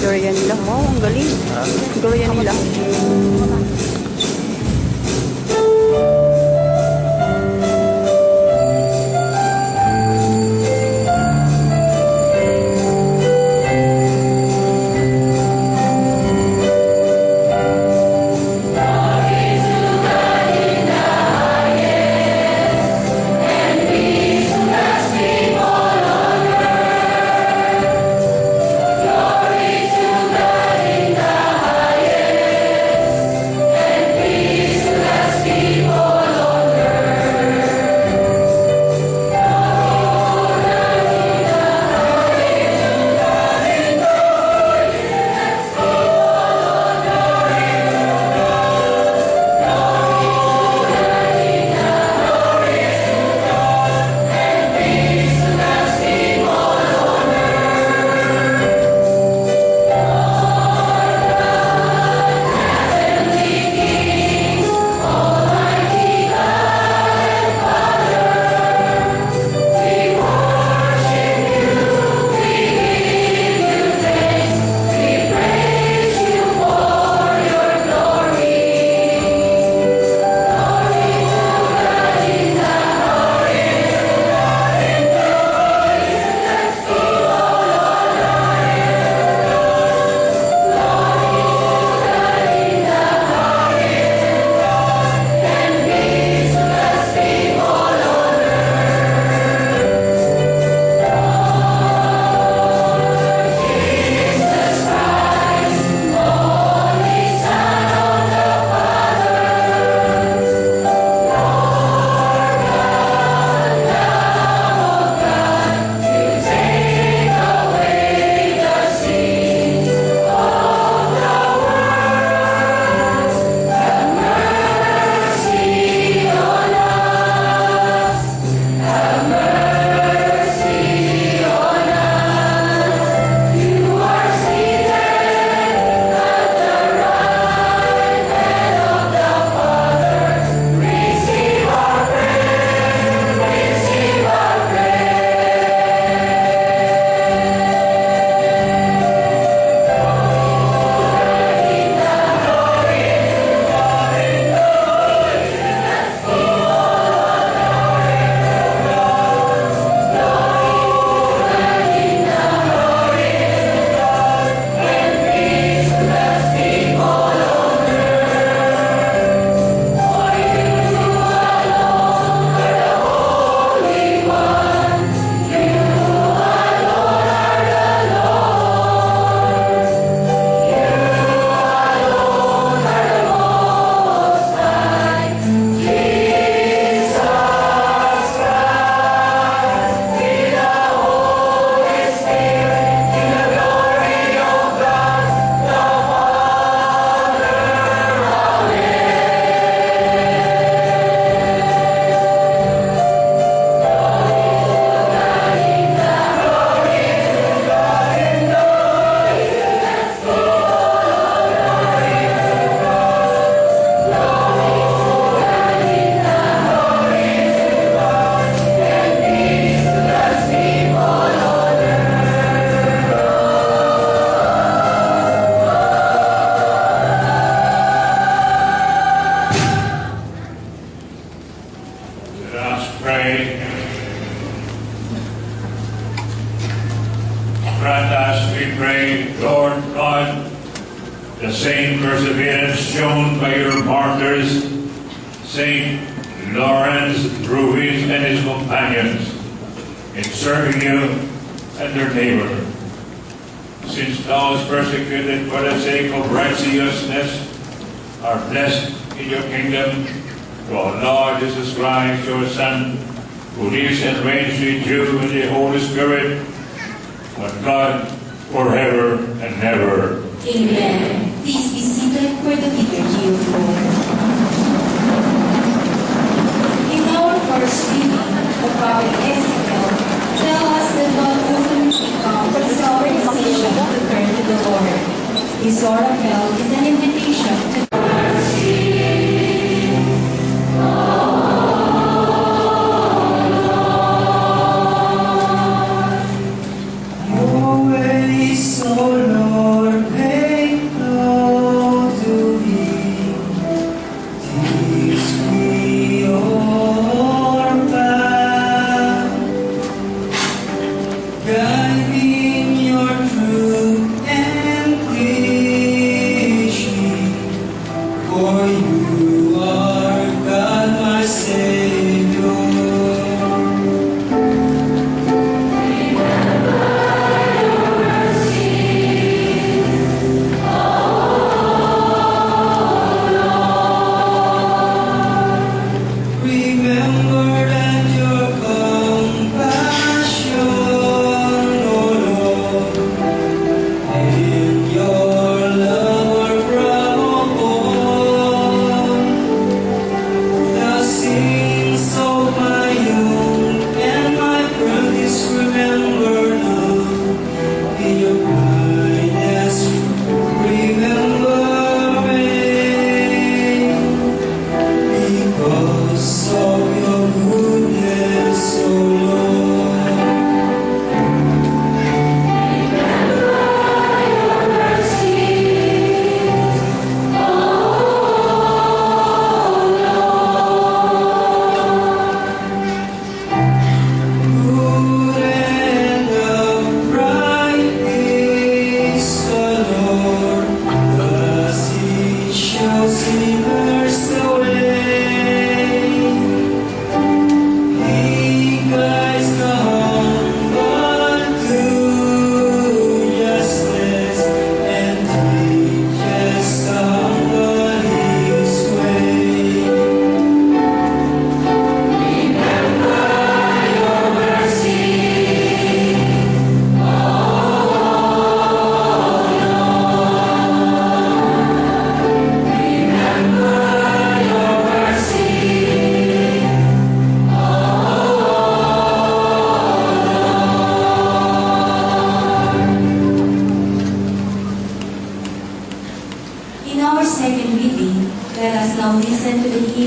Gloria nila. Wow, ang galing. Gloria nila. Grant us, we pray, Lord God, the same perseverance shown by your martyrs, Saint Lawrence, Ruiz, and his companions in serving you and their neighbor. Since those persecuted for the sake of righteousness are blessed in your kingdom, through our Lord Jesus Christ, your Son, who lives and reigns with you in the Holy Spirit, one God, forever and ever. Amen. Please be seated for the liturgy of Lord. In our first reading, the prophet Ezekiel tells us that God ultimately comes for salvation to turn to the Lord. His oracle is an invitation to Your ways, O Lord,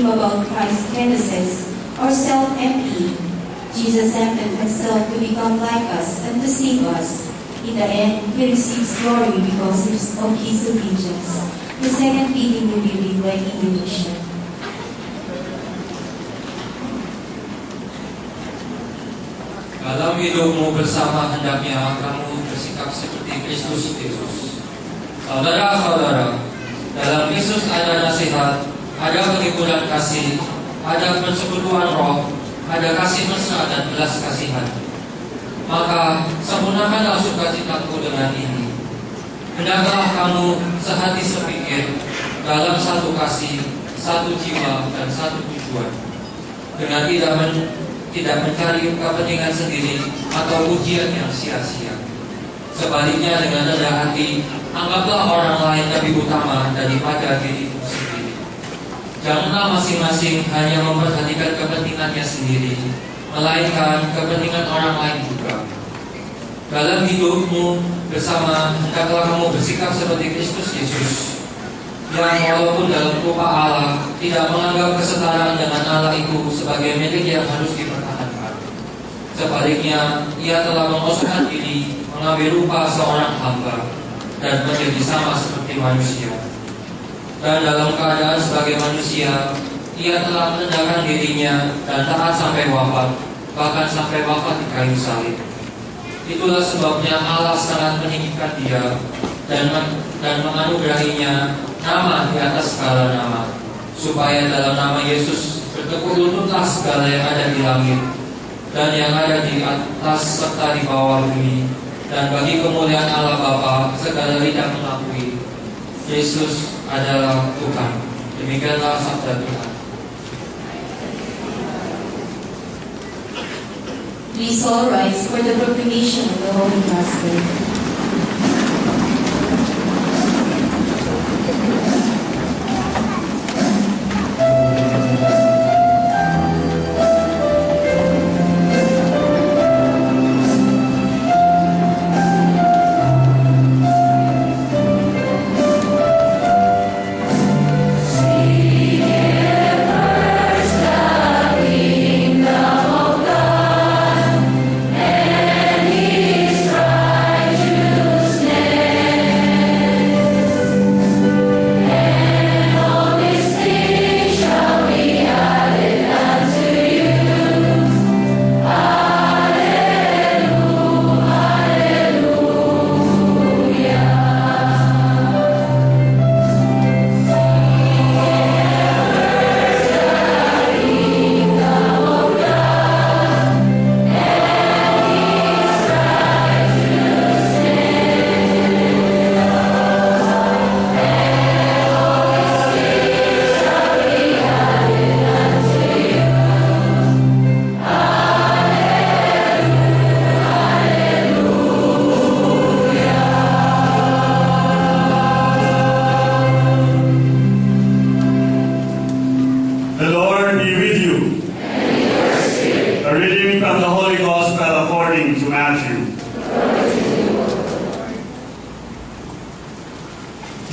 him about Christ's genesis or self-emptying. Jesus emptied himself to become like us and to save us. In the end, he receives glory because of his obedience. The second reading will be read by Indonesia. Dalam hidupmu bersama hendaknya kamu bersikap seperti Kristus Yesus. Saudara-saudara, dalam Yesus ada nasihat, ada penghiburan kasih, ada persekutuan roh, ada kasih mesra dan belas kasihan. Maka sempurnakanlah sukacitaku dengan ini. Hendaklah kamu sehati sepikir dalam satu kasih, satu jiwa dan satu tujuan, dengan tidak mencari kepentingan sendiri atau pujian yang sia-sia. Sebaliknya dengan rendah hati, anggaplah orang lain lebih utama daripada dirimu sendiri. Janganlah masing-masing hanya memperhatikan kepentingannya sendiri, melainkan kepentingan orang lain juga. Dalam hidupmu bersama, hendaklah kamu bersikap seperti Kristus Yesus, yang walaupun dalam rupa Allah tidak menganggap kesetaraan dengan Allah itu sebagai milik yang harus dipertahankan. Sebaliknya, ia telah mengosongkan diri, mengambil rupa seorang hamba, dan menjadi sama seperti manusia. Dan dalam keadaan sebagai manusia, ia telah merendahkan dirinya dan taat sampai wafat, bahkan sampai wafat di kayu salib. Itulah sebabnya Allah sangat meninggikan dia dan menganugerahinya nama di atas segala nama, supaya dalam nama Yesus bertekuk lututlah segala yang ada di langit dan yang ada di atas serta di bawah bumi, dan bagi kemuliaan Allah Bapa segala lidah mengakui Yesus adalah Tuhan. Demikianlah sabda Tuhan. Please all rise for the proclamation of the Holy Gospel.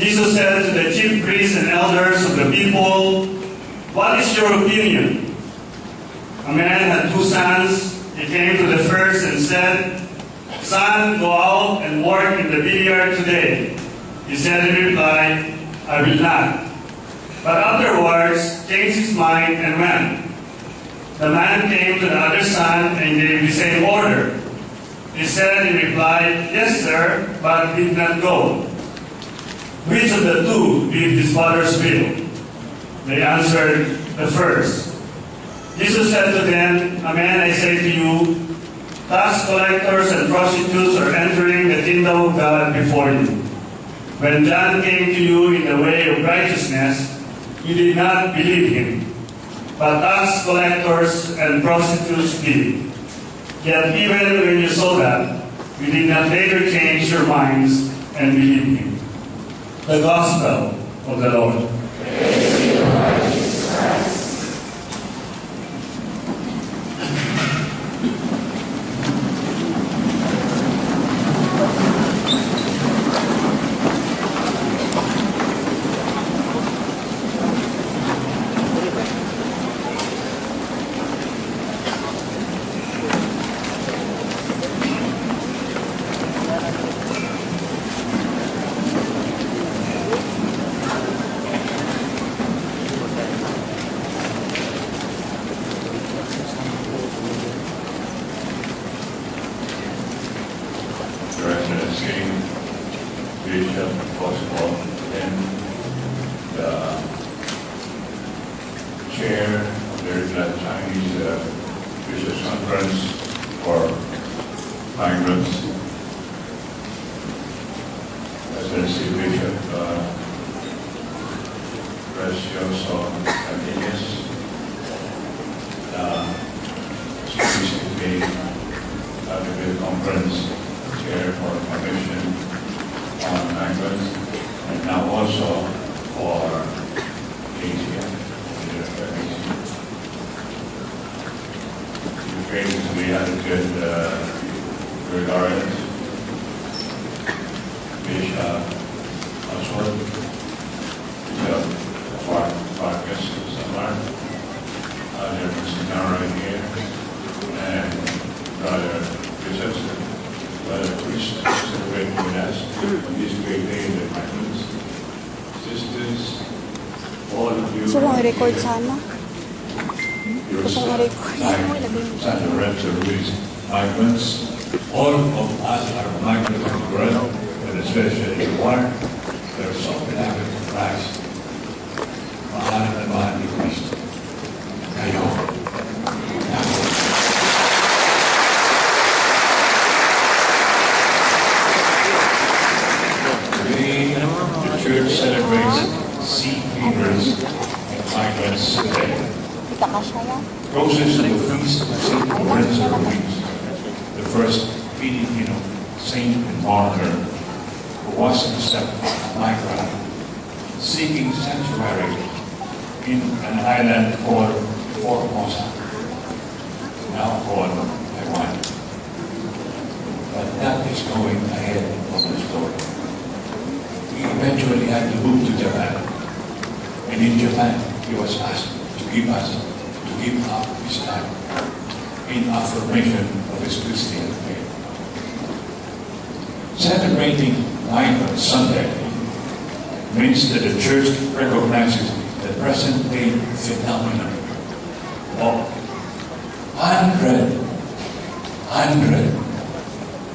Jesus said to the chief priests and elders of the people, "What is your opinion?" A man had 2 sons. He came to the first and said, "Son, go out and work in the vineyard today." He said in reply, "I will not." But afterwards changed his mind and went. The man came to the other son and gave the same order. He said in reply, "Yes, sir," but did not go. Which of the two did his father's will? They answered, "The first." Jesus said to them, "Amen, I say to you, tax collectors and prostitutes are entering the kingdom of God before you. When John came to you in the way of righteousness, you did not believe him, but tax collectors and prostitutes did. Yet even when you saw that, you did not later change your minds and believe him." The Gospel of the Lord. Praise to you, Lord Jesus Christ. King, Bishop Oswald, and the chair of the Chinese Bishops' Conference for migrants, Presidency Bishop Precioso Martinez, recently the conference chair for Commission on Migrants, and now also for Asia. It's great to be had a good regard. Bishop Oswald, Bishop Farkas Samar, Brother Sinara here, and Brother Bishop, Brother Priest, celebrating with us on this great day of the migrants. Sisters, all of you. Gusto kong i-record sana. Your Gusto kong i-record. Santa Lorenzo Ruiz migrants, all of us are migrants of the world, and especially the one that are so connected to Christ. Mahal na mahal ni Cristo. Kayo. Today, the church celebrates seafarers and migrants today. Kita ka siya yan. Closest to the feast of St. Lorenzo Ruiz, the first Filipino saint and martyr who was himself a migrant seeking sanctuary in an island called Formosa, now called Taiwan. But that is going ahead of the story. He eventually had to move to Japan, and in Japan he was asked to give up his life in affirmation of his Christian faith. Celebrating Migrant Sunday means that the church recognizes the present-day phenomenon of hundreds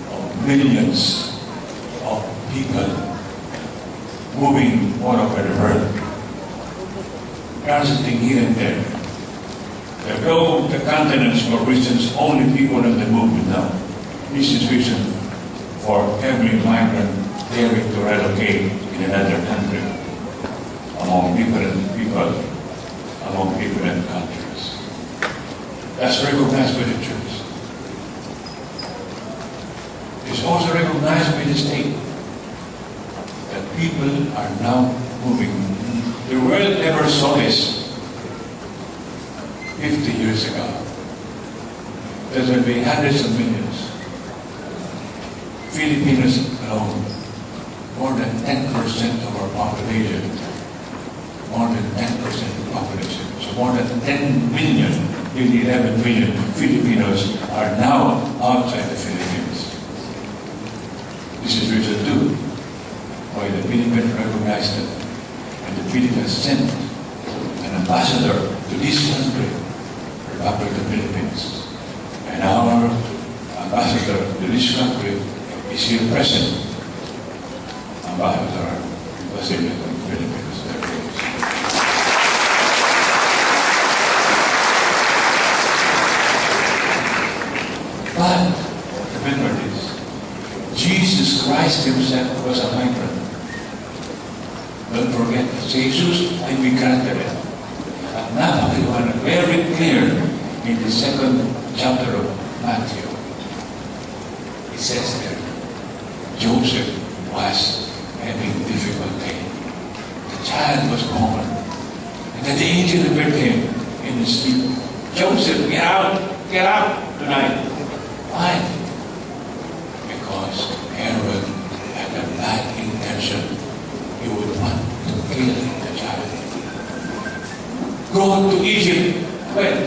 of millions of people moving all over the world, transiting here and there. Though the continents for Christians, only people on the move now. This is reason for every migrant daring to relocate in another country, among different people, among different countries. That's recognized by the church. It's also recognized by the state that people are now moving. The world never saw this 50 years ago. There will be hundreds of millions. Filipinos alone, more than 10% of our population, more than 10% of the population. So more than 10 million, nearly 11 million Filipinos are now outside the Philippines. This is reason too why the Philippines recognized it, and the Philippines sent an ambassador to this country, Republic of the Philippines. And our ambassador to this country is here present, Ambassador Basilio of the Philippines. But remember this, Jesus Christ himself was a migrant. Don't forget, Jesus ay migrante rin. At napakaliwanag, very clear in the second chapter of Matthew. It says there, Joseph was having difficulty. The child was born. And then the angel appeared to him in his sleep. Joseph, get out tonight. Why? Because Herod had a bad intention. He would want to kill the child. Go to Egypt,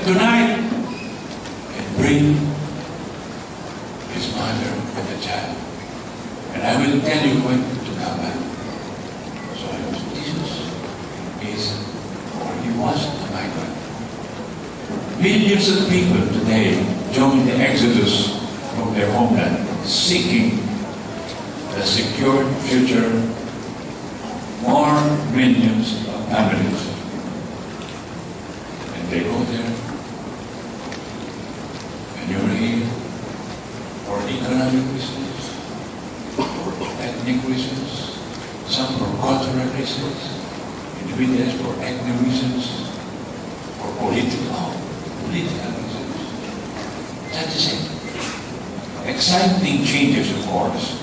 tonight, and bring his mother and the child. And I will tell you when to come back. So Jesus is, or he was a migrant. Millions of people today join the exodus from their homeland, seeking the the secured future, more millions of families. And they go there, and you're here for economic reasons, ethnic reasons, some for cultural reasons, individuals for ethnic reasons, for political reasons. That's the same. Exciting changes, of course,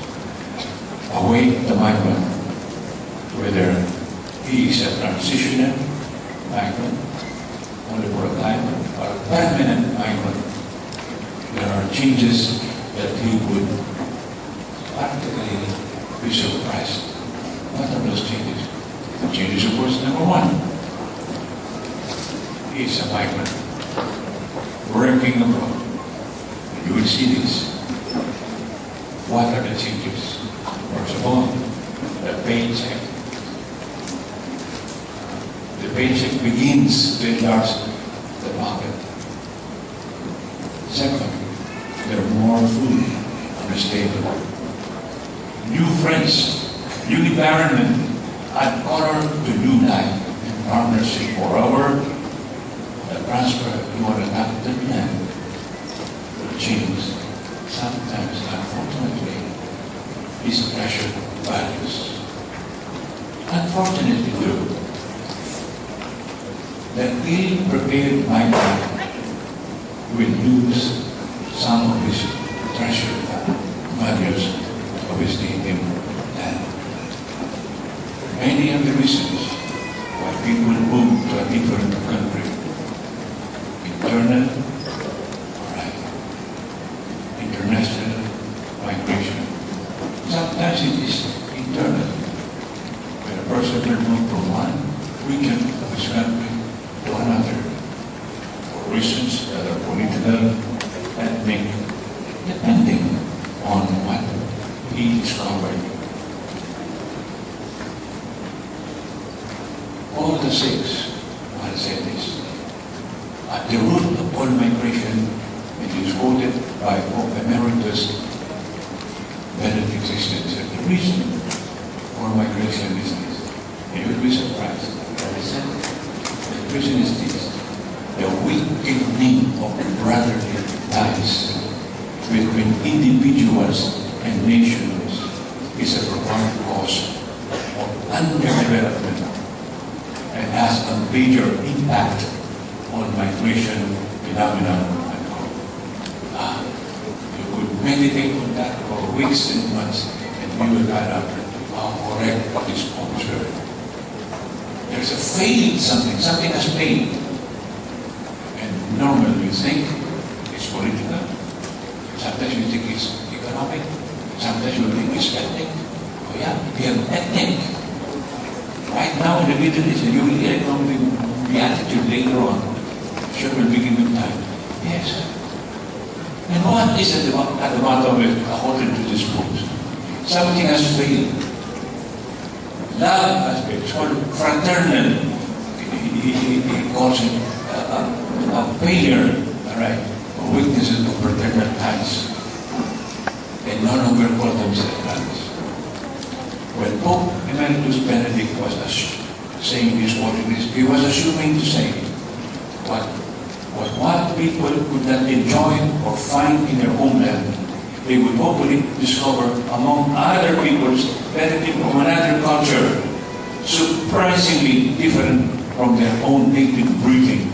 await the migrant, whether he is a transitional migrant, only for a time, or a permanent migrant. There are changes that he would practically be surprised. What are those changes? The changes, of course, number one, he is a migrant working abroad. You will see this. What are the changes? First of all, the paycheck. The paycheck begins to enlarge the pocket. Second, there are more food on the table. New friends, new environment, add color to new life and partnership. Moreover, the transfer to an adopted land will change. Sometimes, unfortunately, is treasured values. Unfortunately, too, the ill-prepared migrant will lose some of his treasured values of his native land. Many of the reasons why people move to a different country, internal, international migration. Sometimes it is internal, where a person will move from one region of his country to another for reasons that are political, ethnic, depending on what he discovered. All the six, I'll say this, at the root of all migration, it is quoted by Pope Emeritus Benedict XVI. The reason for migration is this. You will be surprised. The reason is this. The weakening of brotherly ties between individuals and nations is a profound cause of underdevelopment and has a major impact on migration phenomenon. You could meditate on that for weeks and months, and you will find out how correct what is observed. There's a failed something has failed. And normally you think it's political, sometimes you think it's economic, sometimes you think it's ethnic. Oh yeah, we have ethnic. Right now in the Middle East, and you will hear it from the attitude later on. Sure will begin with time. Yes. And what is at the bottom of it, according to this book? Something has failed. Love has failed. It's called fraternal. He calls it a failure, all right, of weaknesses of fraternal ties. They no longer call themselves friends. When Pope Emeritus Benedict was saying this, quoting this, he was assuming to say what people could not enjoy or find in their homeland, they would hopefully discover among other peoples benefiting from another culture, surprisingly different from their own native breeding.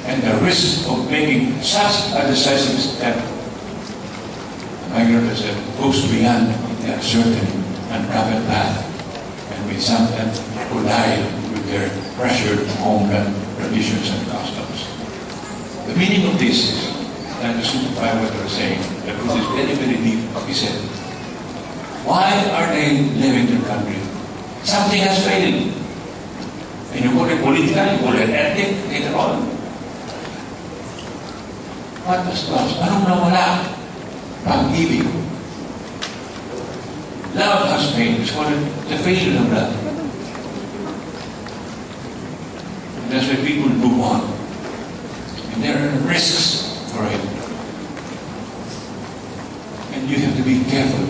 And the risk of making such a decisive step, the migrant goes beyond their certain and private path, and we sometimes collide with their pressured homeland traditions and customs. The meaning of this is, and to simplify what we're saying, that this is very, very deep. He said, why are they leaving their country? Something has failed. And you call it political, you call it ethnic, later on. What was lost? Anong nawala? Pag-ibig. Love has failed. It's called the failure of love. And that's why people move on. And there are risks for it. And you have to be careful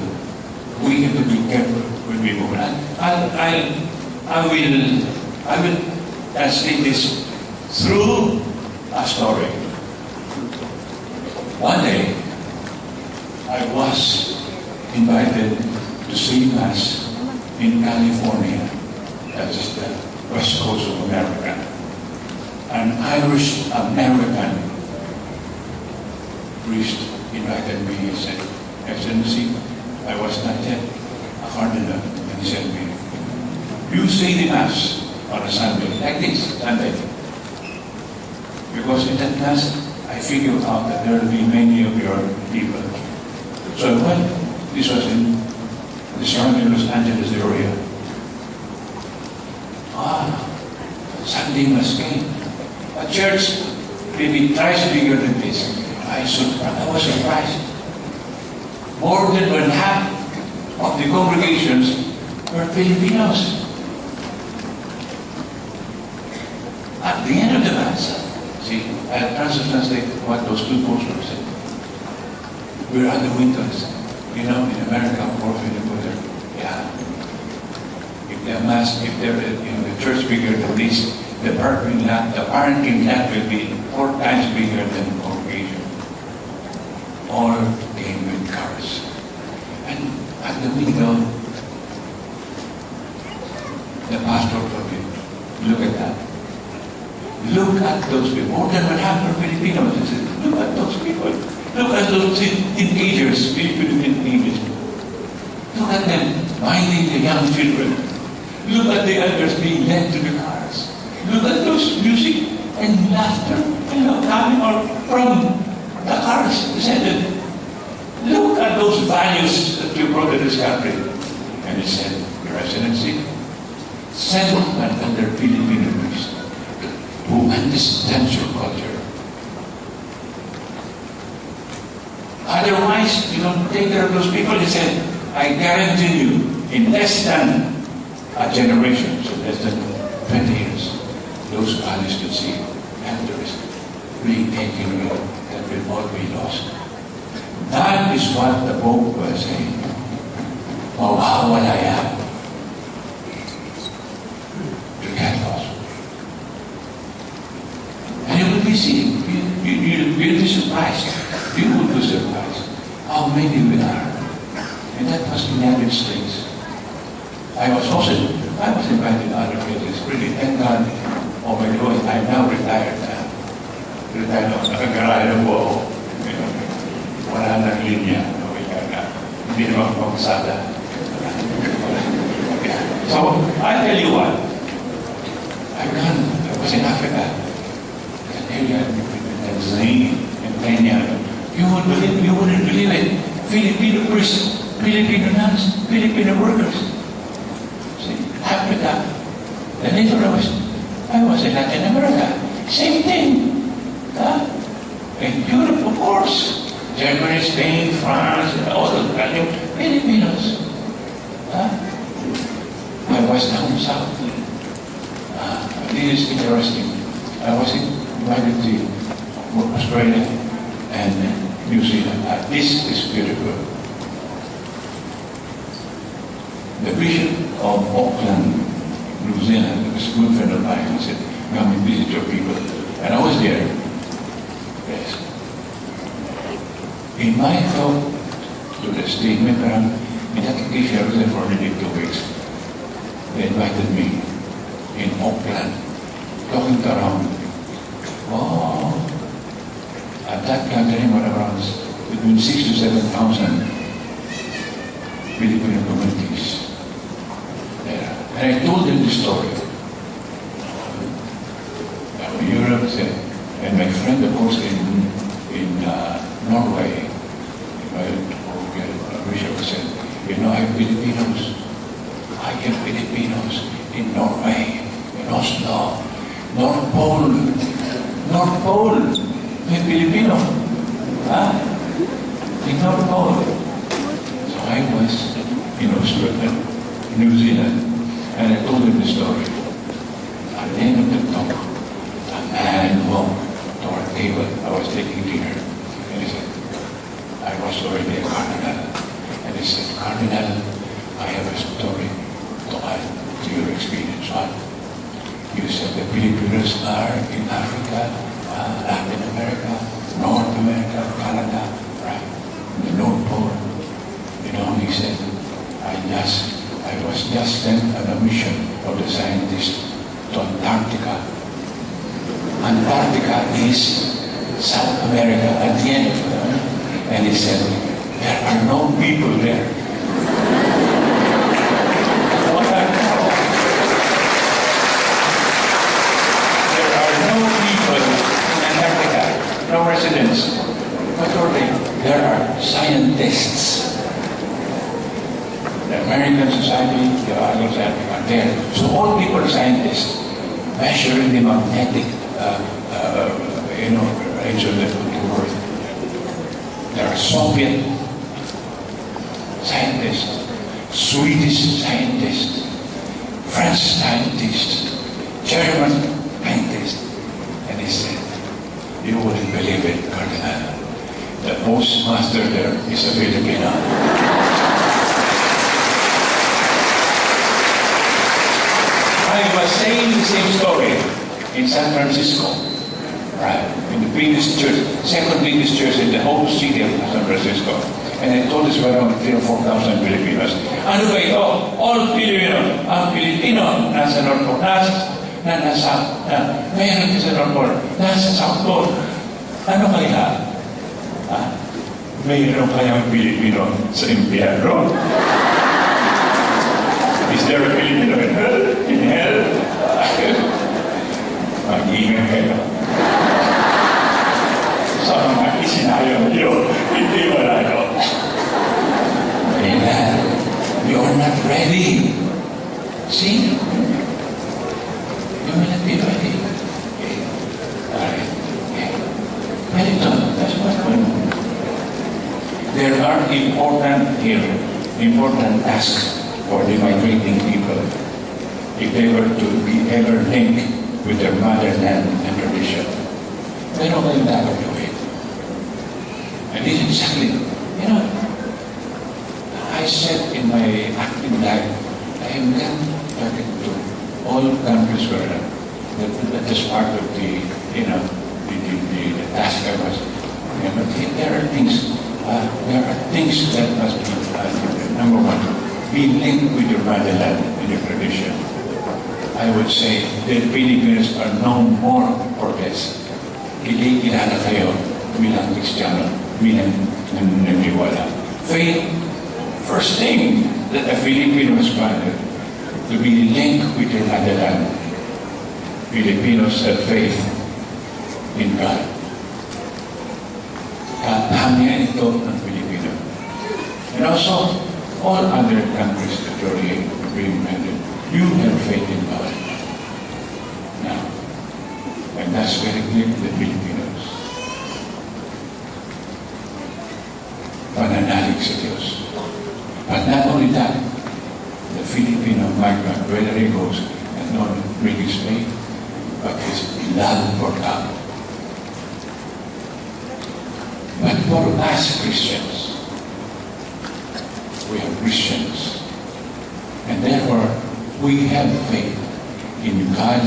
we have to be careful when we move. I will translate this through a story. One day, I was invited to see Mass in California. That is the west coast of America. An Irish American priest invited me. He said, Excellency, I was not yet a cardinal. And he said to me, you say the Mass on a Sunday, like this, Sunday. Because in that Mass, I figured out that there will be many of your people. So I went, this was in the surrounding Los Angeles area. Sunday Mass came. A church maybe twice bigger than this. I was surprised. More than one half of the congregations were Filipinos. At the end of the Mass, see, I translate what those two posters said. We're at the windows. You know, in America, more Filipinos. Yeah. If the Mass, if the church bigger than this, the parking lot will be 4 times bigger than the congregation. All came with cars. And at the window, the pastor told me, look at that. Look at those people. More than what happened to Filipinos. He said, look at those people. Look at those teenagers, Filipino teenagers. Look at them minding the young children. Look at the elders being led to the cars. Look at those music and laughter, coming out from the cars. He said, look at those values that you brought to this country. And he said, Your Excellency, send another Filipino priest who understands your culture. Otherwise, you don't take care of those people. He said, I guarantee you, in less than a generation, so less than 20 years, those values you see after is being taken away, that will all be lost. That is what the Pope was saying. Mawawala to get lost. And you will be seeing, you'll be surprised. You will be surprised how many we are. And that was in the United States. I was invited to other places, really, thank God. Oh my God, I'm now retired na. Retired ako, nakagaraya po ako. Wala nang linya. Hindi naman ako pasada. So, I tell you what, I was in Africa, an area in Tanzania and Kenya. You wouldn't believe it. Filipino priests, Filipino nuns, Filipino workers. See, Africa. Then later I was in Latin America. Same thing. In Europe, of course. Germany, Spain, France, all those Filipinos. I was down south. This is interesting. I was invited to Australia and New Zealand. This is beautiful. The Bishop of Auckland, New Zealand, was a good friend of mine. He said, come and visit your people. And I was there. Yes. In my thought to the statement, in that case, I was there for only 2 weeks. They invited me in Auckland, talking around. Oh, at that gathering were around between 6,000 to 7,000 Filipino communities. And I told them the story. Europe, and my friend, of course, in Norway, Bishop said, I have Filipinos. I have Filipinos in Norway, in Oslo, North Pole, may Filipino. In North Pole. So I was in Australia, New Zealand, and I told him the story. At the end of the talk, a man walked to our table. I was taking dinner. And he said, I was already a cardinal. And he said, Cardinal, I have a story to add to your experience. What? You said the Filipinos are in Africa, Latin America, North America, Canada, right? The North Pole. You know, he said, I was just sent on a mission of the scientists to Antarctica. Antarctica is South America at the end of it. And he said, there are no people there. There are no people in Antarctica, no residents. But there are scientists. The American Society, the other society are there. So all people are scientists, measuring the magnetic range of the Earth. There are Soviet scientists, Swedish scientists, French scientists, German scientists. And he said, you wouldn't believe it, Cardinal. The postmaster there is a Filipino. I was saying the same story in San Francisco, right? In the biggest church, second biggest church in the whole city of San Francisco. And I told this around 3,000 or 4,000 Filipinos. Ano ba ito? All Filipino. Ang Filipino nasa North Pole, mayroon din sa North Pole, nasa South Pole. Ano kaya? Mayroon kayang Filipino sa impyerno? Is there a Filipino in hell? In hell? Mag-ingat kayo. Sa mga isinayo nyo, hindi wala ito. Amen. You're not ready. See? You will not be ready. Okay. Alright. Okay. Well, ito, that's what's going on. There are important tasks for the migrating people if they were to be ever linked with their motherland and tradition. Pero kayong dapat gawin. And this is exactly, I said in my active life, I am not talking to all countries where that is part of the task I was. But there are things that must be, number one, be linked with your motherland and your tradition. I would say the Filipinos are known more for this. Kilala kayo bilang Kristiyano, bilang naniniwala. Faith, first thing that a Filipino is wanted, to be linked with your motherland. Filipinos have faith in God. Katangian ito ng Pilipino. And also, all other countries that you're being mentioned, you have faith in God. Now, and that's very clear to the Filipinos. Pananalig sa Diyos. But not only that, the Filipino migrant, whether he goes and not bring his faith, but his love for God. But for us Christians, we are Christians, and therefore we have faith in God.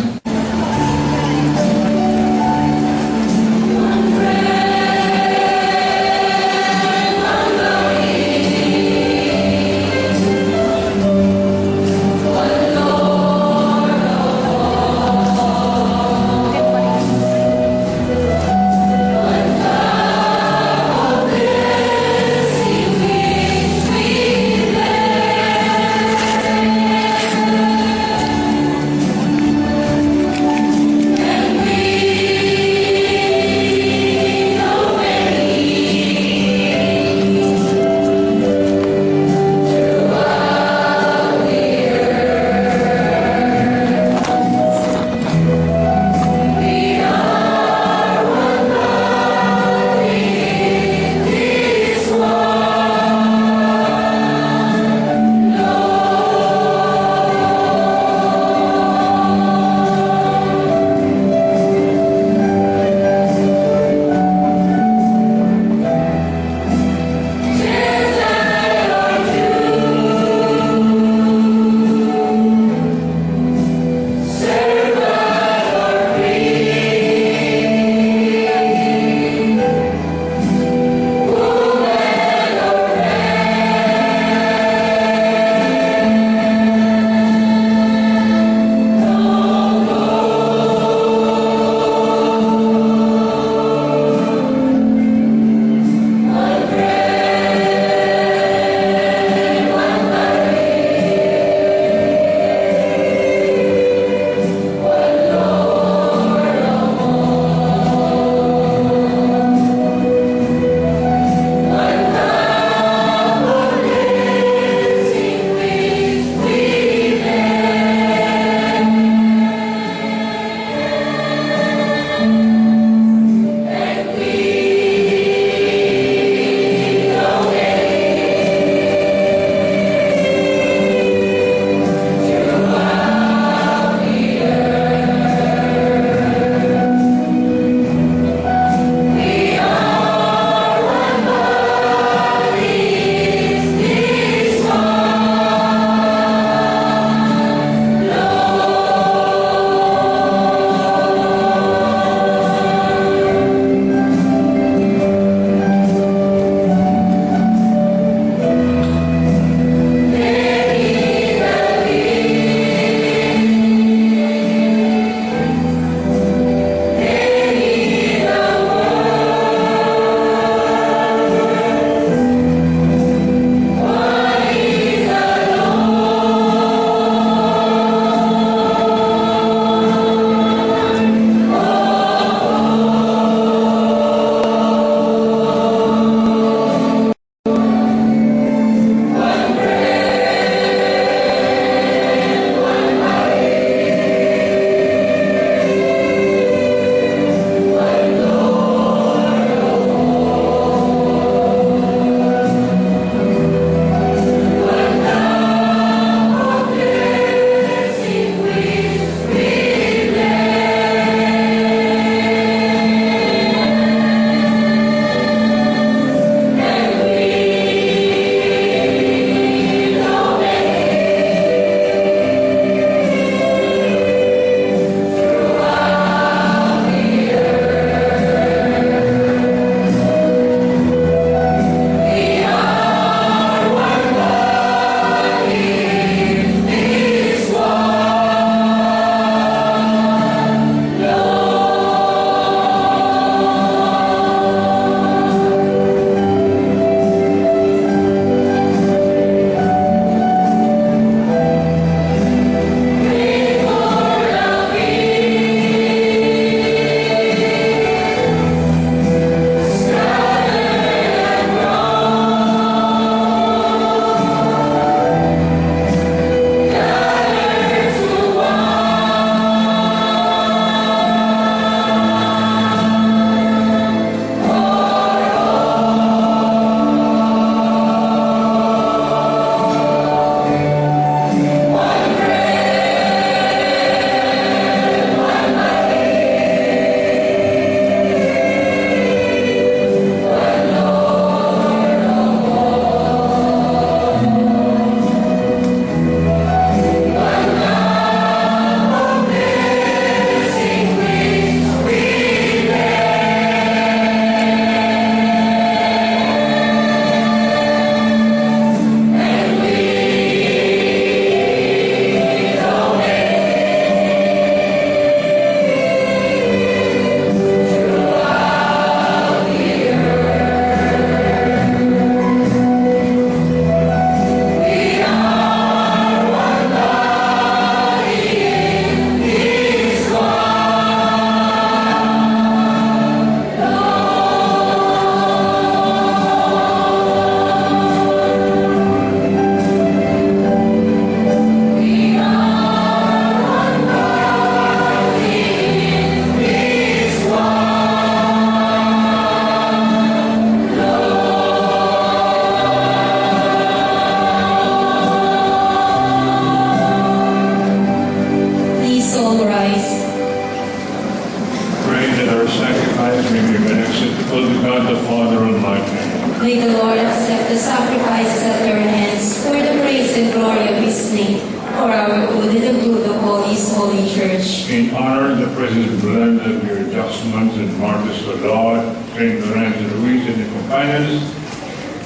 glory of his name, for our good and the good of all his holy church. In honor of the precious blood of your judgments and martyrs, O Lord, Saint Lorenzo de Ruiz and the companions,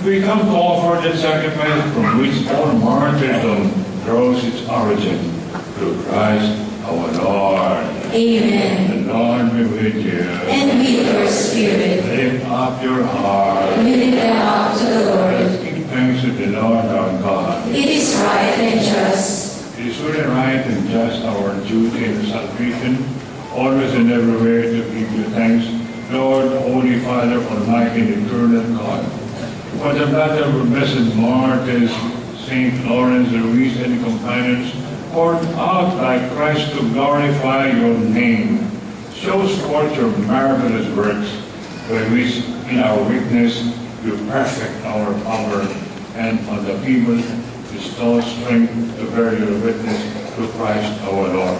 we come to offer the sacrifice from which all martyrdom draws its origin, through Christ our Lord. Amen. The Lord be with you. And with your spirit. Lift up your heart. We lift them up to the Lord. Let's give thanks to the Lord our God. It is right and just. It is really right and just our duty and salvation, always and everywhere to give you thanks, Lord, Holy Father, Almighty and eternal God. For the blood of our blessed martyrs, Saint Lawrence, Ruiz, and the companions, poured out by Christ to glorify your name, shows forth your marvelous works, by which in our weakness you perfect our power, and on the feeble bestow strength to bear your witness to Christ our Lord.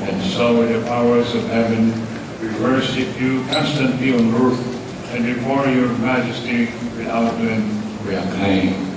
And so with the powers of heaven, we worship you constantly on earth, and before your majesty without end we acclaim.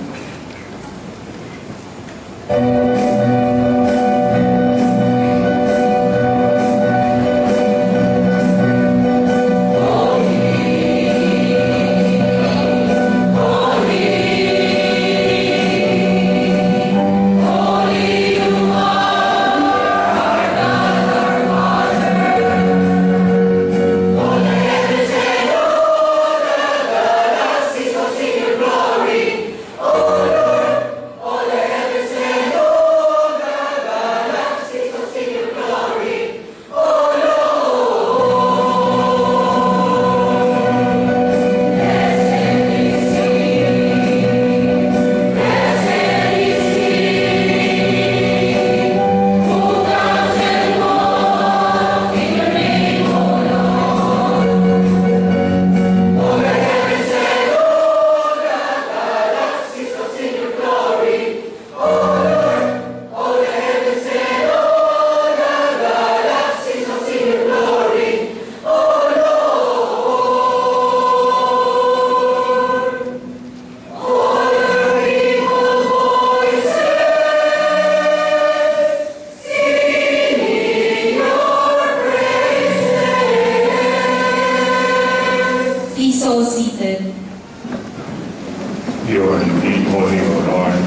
You are indeed holy, O Lord,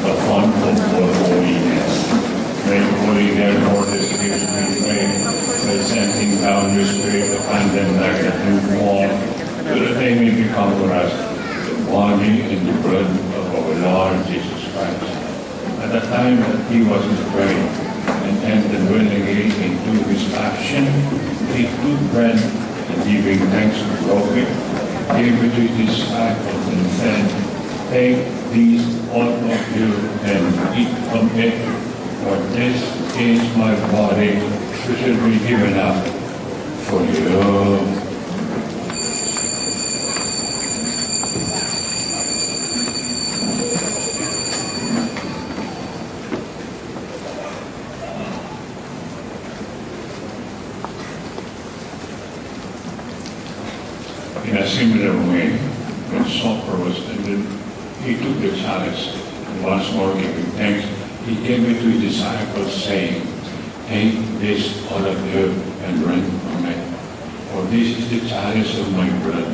the font of all holiness. Make holy therefore this gift, we pray, by sending down your Spirit upon them like a dew fall, so that they may become for us the body and the blood of our Lord Jesus Christ. At the time that he was betrayed and entered willingly into his passion, he took bread and giving thanks broke it, gave it to his disciples and said, "Take these, all of you, and eat from it, for this is my body, which will be given up for you." In a similar way, when supper was ended, he took the chalice, and once more giving thanks, he gave it to his disciples, saying, "Take this, all of you, and drink from it. For this is the chalice of my blood,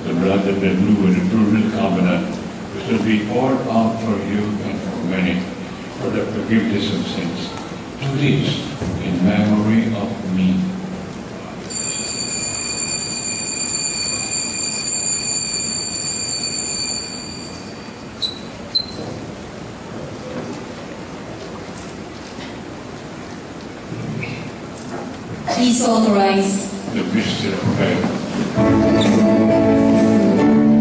the blood of the new and eternal covenant, which will be poured out for you and for many, for the forgiveness of sins. Do this in memory of me." Please all rise. The mystery of faith.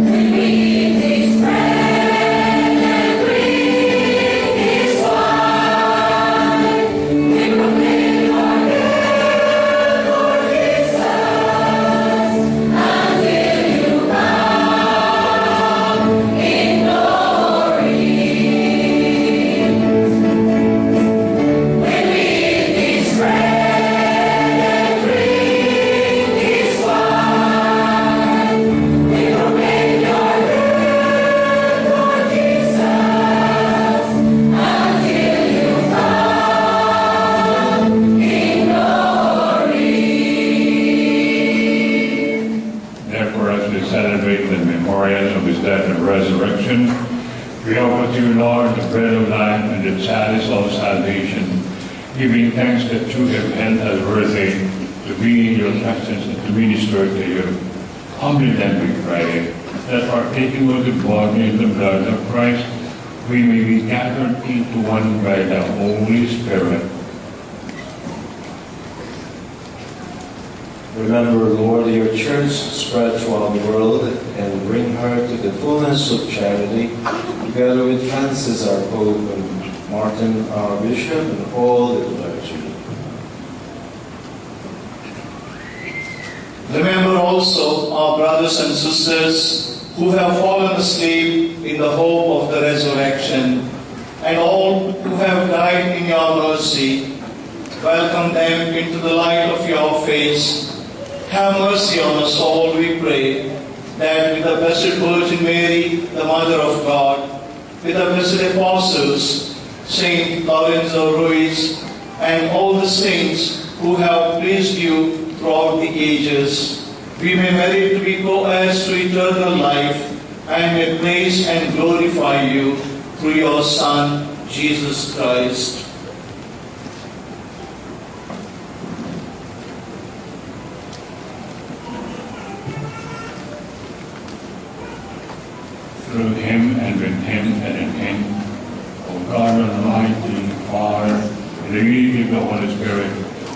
When we eat this bread and drink this wine, we proclaim your death, Lord Jesus, until you come in glory. When we eat this bread, drink this wine, Lord, the bread of life and the chalice of salvation, giving thanks that you have held us worthy to be in your presence and to minister to you. Humbly then we pray, that partaking of the body and the blood of Christ, we may be gathered into one by the Holy Spirit. Remember, Lord, your church spread throughout the world and bring her to the fullness of charity, together with Francis, our Pope, and Martin, our Bishop, and all the clergy. Remember also our brothers and sisters who have fallen asleep in the hope of the resurrection, and all who have died in your mercy. Welcome them into the light of your face. Have mercy on us all, we pray, that with the Blessed Virgin Mary, the Mother of God, with the blessed apostles, Saint Lorenzo Ruiz, and all the saints who have pleased you throughout the ages, we may merit to be co-heirs to eternal life, and may praise and glorify you through your Son, Jesus Christ. Through him and with him and in him, O God Almighty, Father, in the unity of the Holy Spirit,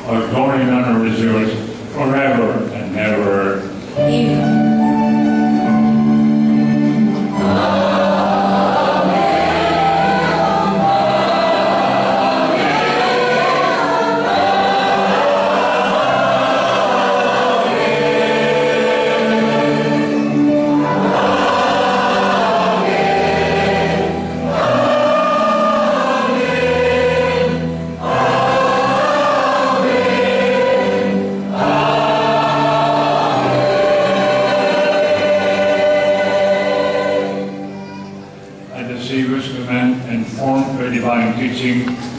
our glory and honor is yours forever and ever. Amen.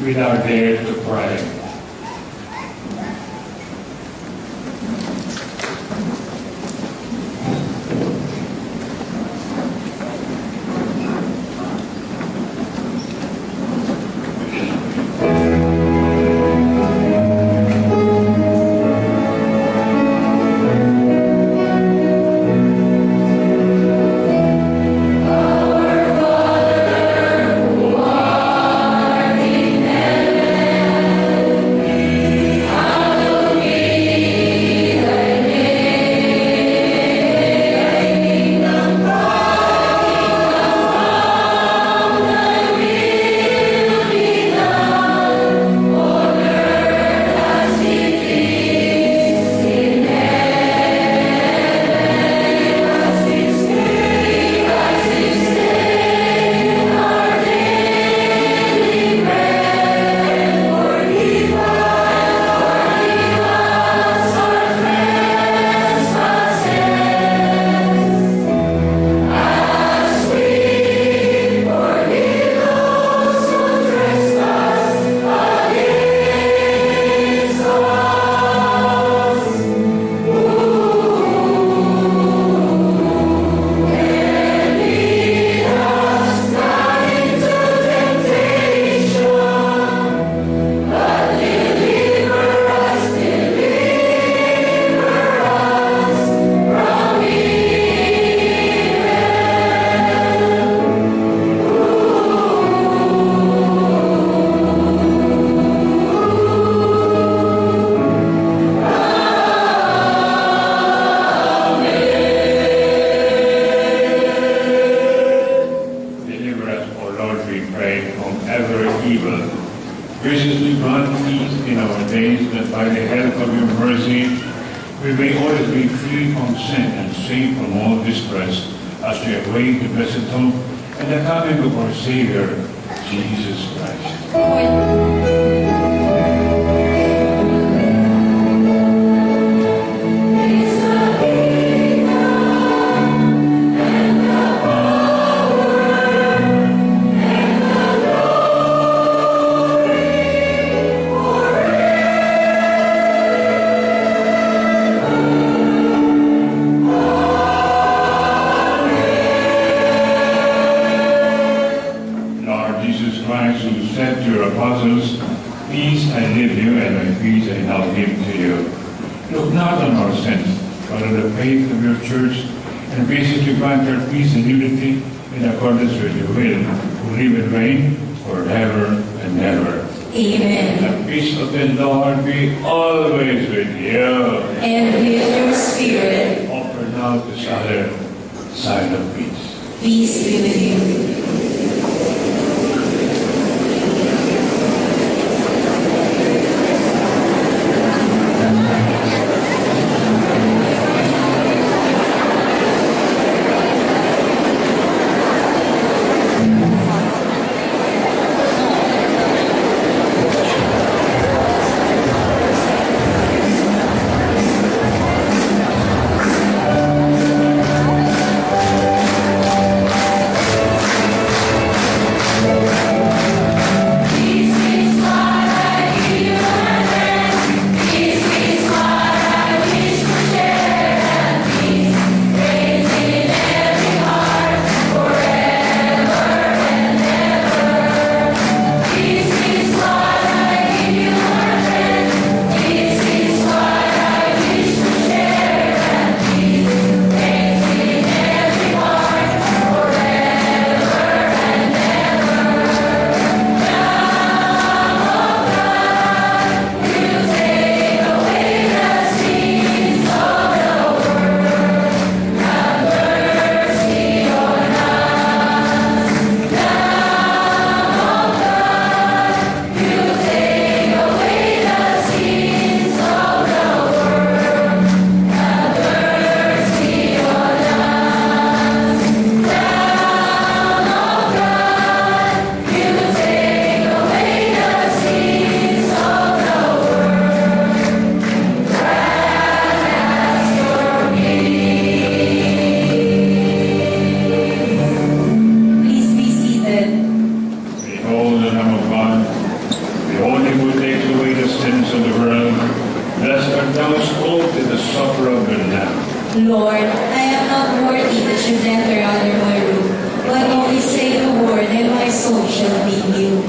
Without dare to pray. Christ, who said to your apostles, "Peace I leave you, and my peace I now give to you." Look not on our sins, but on the faith of your church, and graciously grant her peace and unity in accordance with your will, who live and reign forever and ever. Amen. The peace of the Lord be always with you. And with your spirit, Offer now this other sign of peace. peace be with you. Lord, I am not worthy that you enter under my roof, but only say the word, and my soul shall be healed.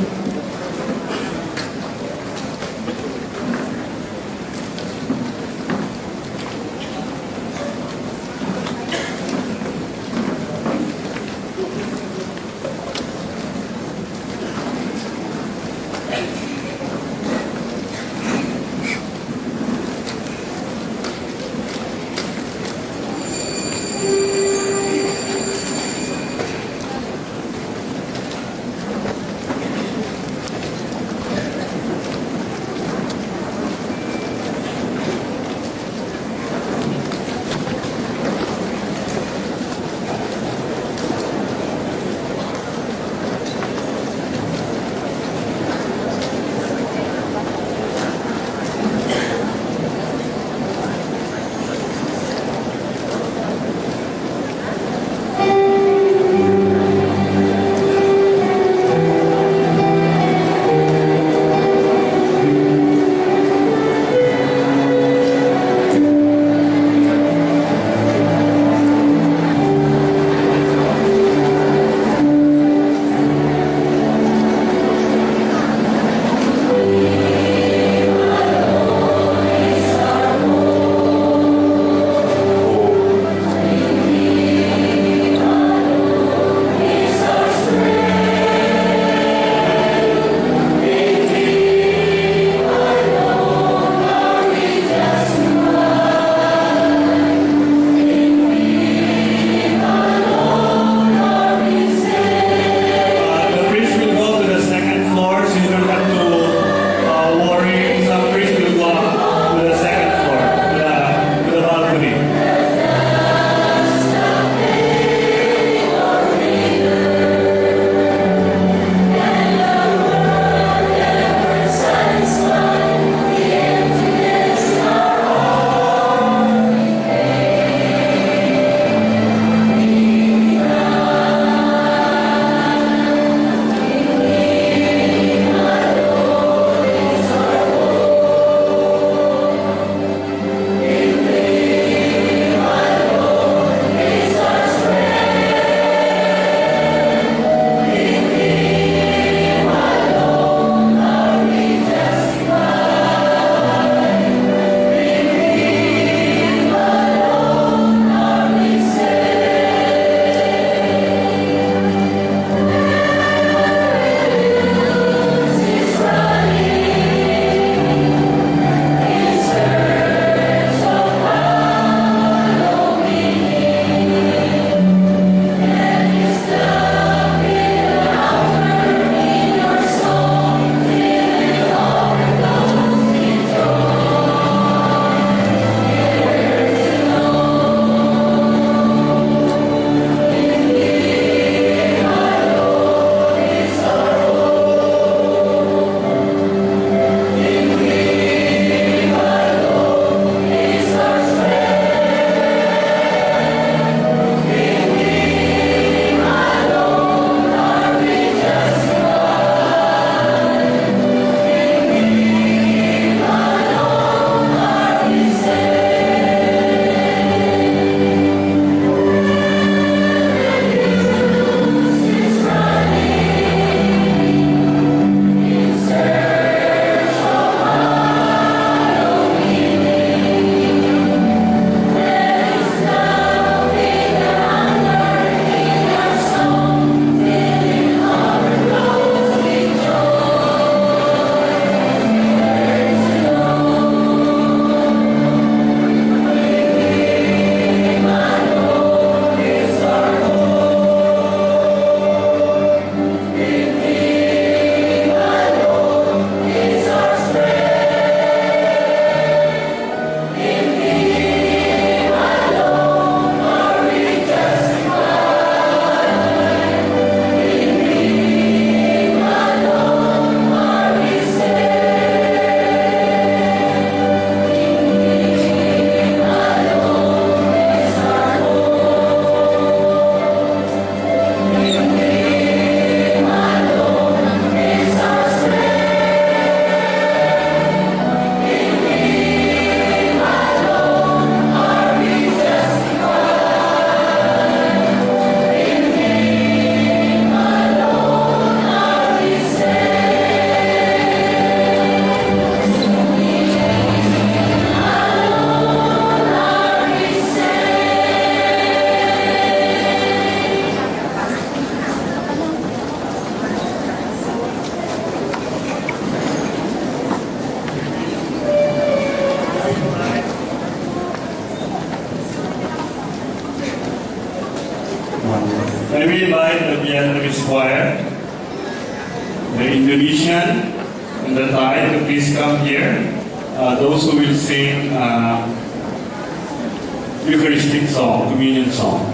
choir, the Indonesian and the Thai, to please come here. Those who will sing Eucharistic song, communion song.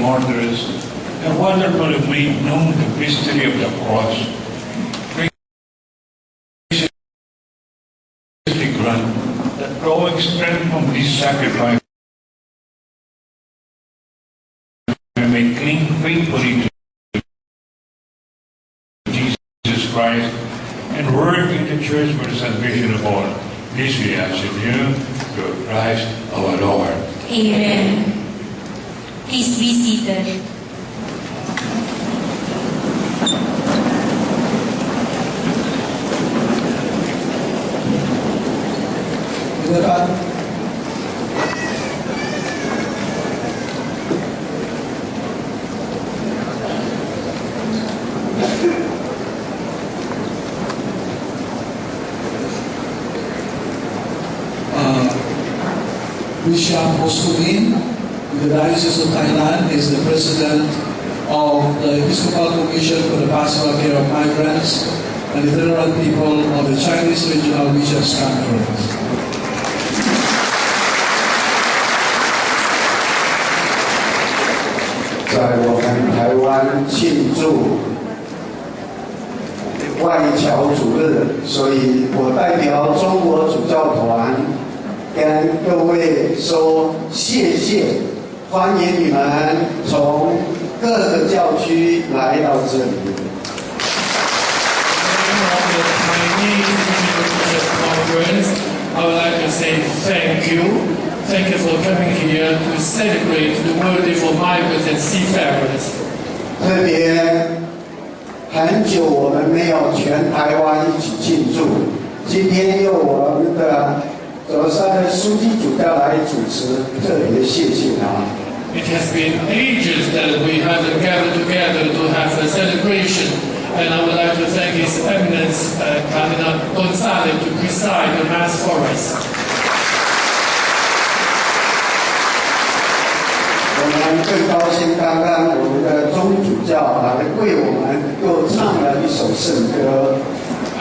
martyrs have wonderfully made known the mystery of the cross. Graciously grant that drawing strength from this sacrifice, we may cling faithfully to Jesus Christ and work in the church for the salvation of all. This we ask of you, through Christ our Lord. Amen. Please be seated. Bishop Moscovin, the Diocese of Thailand, is the President of the Episcopal Commission for the Pastoral Care of Migrants and Itinerant People of the Chinese Regional Bishops' Conference. 在我们台湾庆祝外侨主日，所以我代表中国主教团跟各位说谢谢，欢迎你们从各个教区来到这里。 I would like to say thank you. Thank you for coming here to celebrate the World Day for Migrants and Seafarers. 特别很久我们没有全台湾一起庆祝，今天由我们的左山的书记主教来主持，特别谢谢他。 It has been ages that we haven't gathered together to have a celebration, and I would like to thank His Eminence Cardinal Gonzalez to preside the Mass for us. 我们更高兴，刚刚我们的宗主教来为我们又唱了一首圣歌。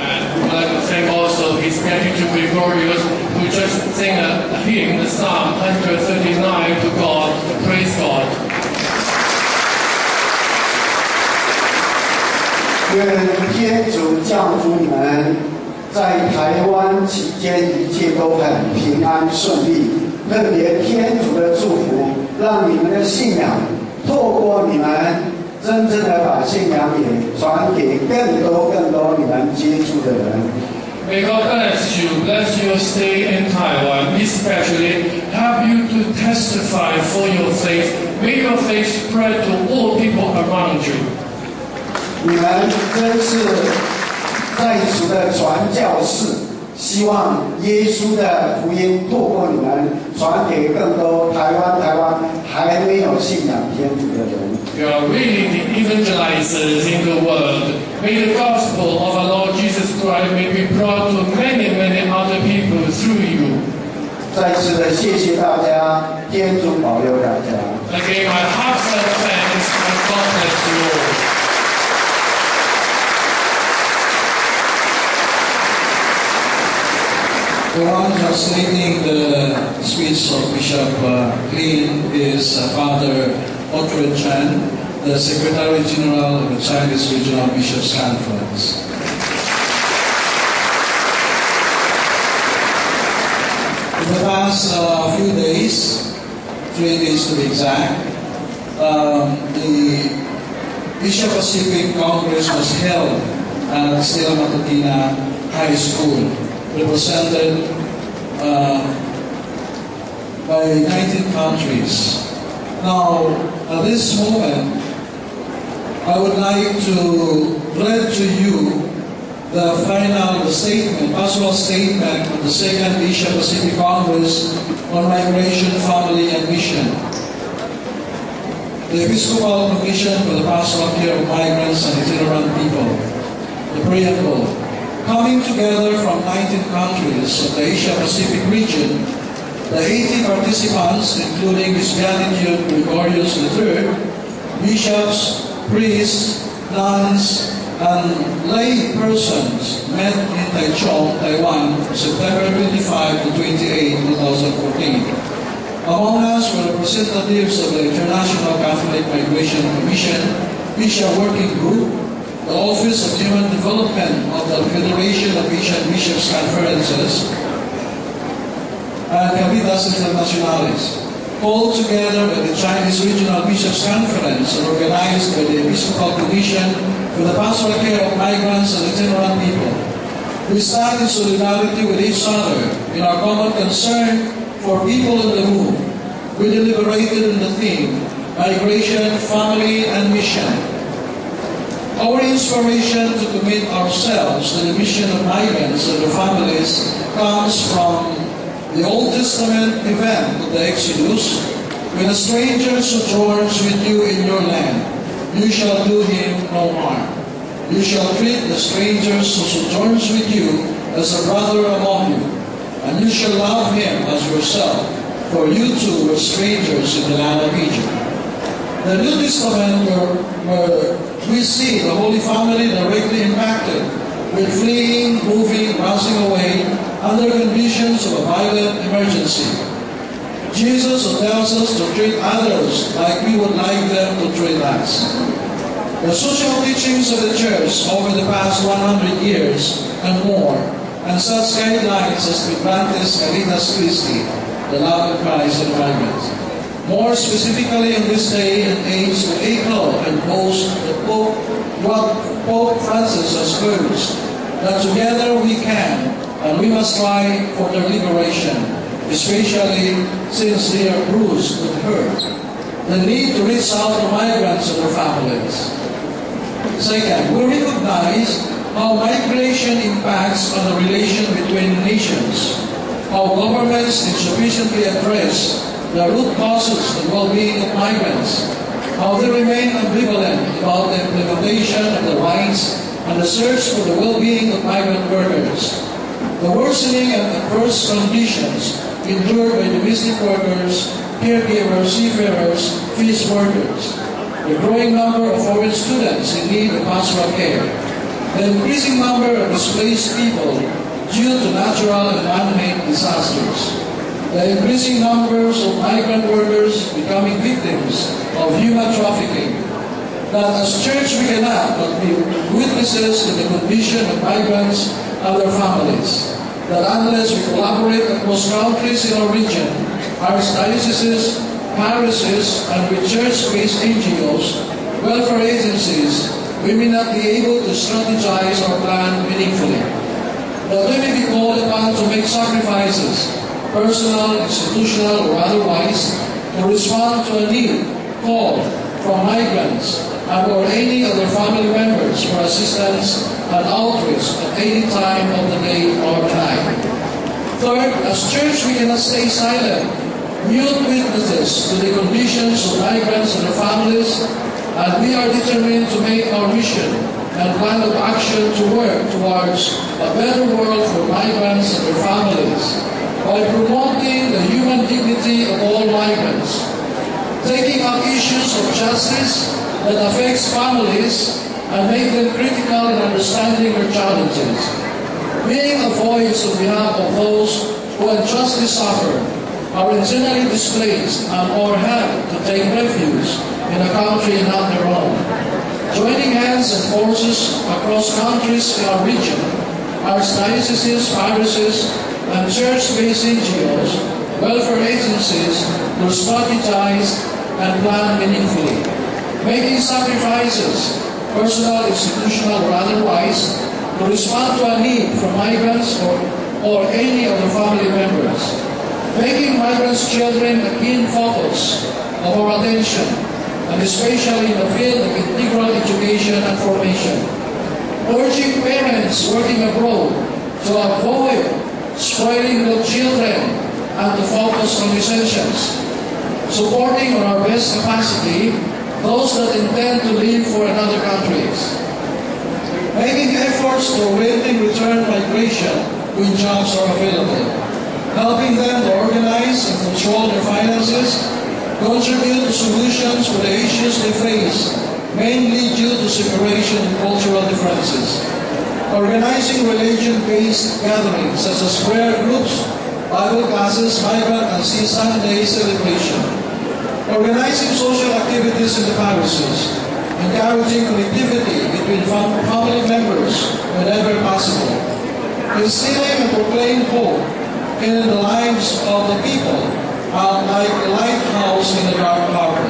And I would like to thank also His Majesty Gregorius, who just sang a hymn, the Psalm 139 to God, to praise God. 愿天主教主你们在台湾期间一切都很平安顺利，特别天主的祝福，让你们的信仰透过你们真正的把信仰也传给更多你们接触的人。 May God bless your stay in Taiwan, especially help you to testify for your faith. May your faith spread to all people around you. 你们真是在主的传教士，希望耶稣的福音透过你们传给更多台湾还没有信仰天主的人。 You are really the evangelizers in the world. May the gospel of our Lord Jesus Christ may be brought to many other people through you. 再次的谢谢大家，天主保佑大家。 Again, my heartfelt thanks and God bless you all. The one translating the speech of Bishop Lin is Father Otred Chan, the Secretary General of the Chinese Regional Bishops' Conference. In the past few days, 3 days to be exact, the Asia Pacific Congress was held at Stella Matutina High School, represented by 19 countries. Now, at this moment, I would like to read to you the final statement, pastoral statement of the Second Asia Pacific Congress on Migration, Family, and Mission. The Episcopal Commission for the Pastoral Care of Migrants and Itinerant People. The preamble. Coming together from 19 countries of the Asia-Pacific region, the 80 participants, including His Beatitude Gregorius III, bishops, priests, nuns, and lay persons met in Taichung, Taiwan, September 25 to 28, 2014. Among us were representatives of the International Catholic Migration Commission, Asia Working Group, the Office of Human Development of the Federation of Asian Bishops' Conferences, and Caritas Internationalis, called together by the Chinese Regional Bishops' Conference and organized by the Episcopal Commission for the Pastoral Care of Migrants and Itinerant People. We stand in solidarity with each other in our common concern for people in the move. We deliberated on the theme, migration, family, and mission. Our inspiration to commit ourselves to the mission of migrants and their families comes from the Old Testament event of the Exodus. When a stranger sojourns with you in your land, you shall do him no harm. You shall treat the stranger who sojourns with you as a brother among you, and you shall love him as yourself, for you too were strangers in the land of Egypt. The New Testament where we see the Holy Family directly impacted with fleeing, moving, passing away under conditions of a violent emergency. Jesus tells us to treat others like we would like them to treat us. The social teachings of the Church over the past 100 years and more, and such guidelines as Migrantes Caritas Christi, the love of Christ and migrants. More specifically in this day and age to echo and boast what Pope Francis has urged, that together we can and we must strive for their liberation, especially since they are bruised and hurt. The need to reach out to migrants and their families. Second, we recognize how migration impacts on the relation between nations, how governments insufficiently address the root causes and well-being of migrants, how they remain ambivalent about the implementation of the rights and the search for the well-being of migrant workers, the worsening and adverse conditions endured by domestic workers, caregivers, seafarers, fish workers, the growing number of foreign students in need of pastoral care, the increasing number of displaced people due to natural and man-made disasters, the increasing numbers of migrant workers becoming victims of human trafficking, that as church we cannot but be witnesses to the condition of migrants and their families, that unless we collaborate across countries in our region, archdioceses, parishes, and with church-based NGOs, welfare agencies, we may not be able to strategize our plan meaningfully. That we may be called upon to make sacrifices, personal, institutional, or otherwise, to respond to a need called from migrants and or any other family members for assistance and outreach at any time of the day or the night. Third, as church we cannot stay silent, mute witnesses to the conditions of migrants and their families, and we are determined to make our mission and plan of action to work towards a better world for migrants and their families by promoting the human dignity of all migrants, taking up issues of justice that affects families and make them critical in understanding their challenges, being a voice on behalf of those who unjustly suffer, are internally displaced, and or have to take refuge in a country not their own. Joining hands and forces across countries in our region, archdioceses, parishes, and church-based NGOs, welfare agencies to strategize and plan meaningfully, making sacrifices, personal, institutional, or otherwise, to respond to a need from migrants or any of their family members, making migrants' children a keen focus of our attention, and especially in the field of integral education and formation, urging parents working abroad to avoid spoiling their children and to focus on essentials, supporting on our best capacity those that intend to leave for another countries, making efforts to preventing return migration when jobs are available, helping them to organize and control their finances, contribute to solutions for the issues they face, mainly due to separation and cultural differences, organizing religion-based gatherings such as prayer groups, Bible classes, migrant and sea Sunday celebration, organizing social activities in the parishes, encouraging connectivity between family members whenever possible, instilling and proclaiming hope in the lives of the people, like a lighthouse in a dark harbor.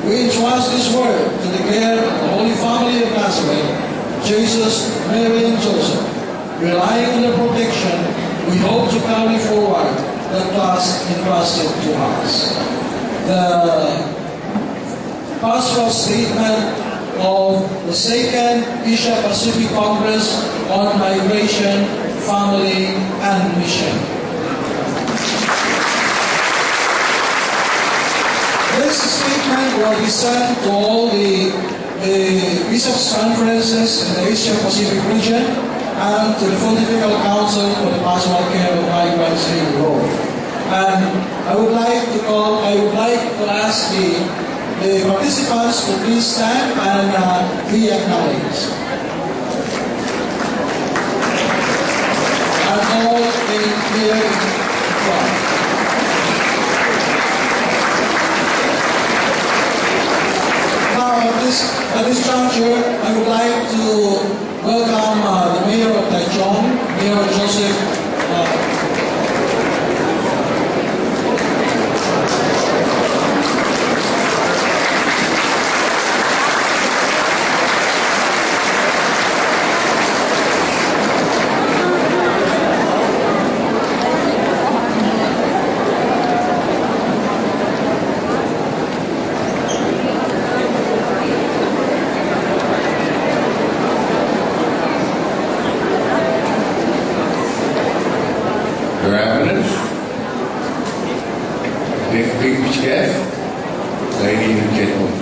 We entrust this word to the care of the Holy Family of Nazareth, Jesus, Mary, and Joseph. Relying on their protection, we hope to carry forward the task entrusted to us. The pastoral statement of the Second Asia Pacific Congress on Migration, Family, and Mission. This statement will be sent to all the Bishops' Conferences in the Asia Pacific region and to the Pontifical Council for the Pastoral Care of Migrants in Rome. And I would like to ask the participants to please stand and be acknowledged. And all in here in front. Now, at this juncture, I would like to welcome the Mayor of Taichung, Mayor Joseph. Your Eminence, distinguished guests, ladies and gentlemen,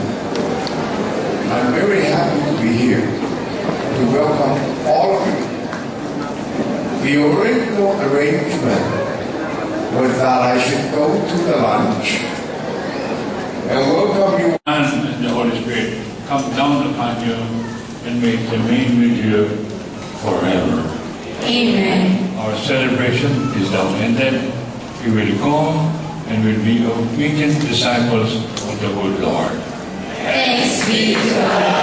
I'm very happy to be here to welcome all of you. The original arrangement was that I should go to the lunch and welcome you. And the Holy Spirit come down upon you and make the remain with you forever. Amen. Our celebration is now ended. We will go and will be obedient disciples of the good Lord. Thanks be to God.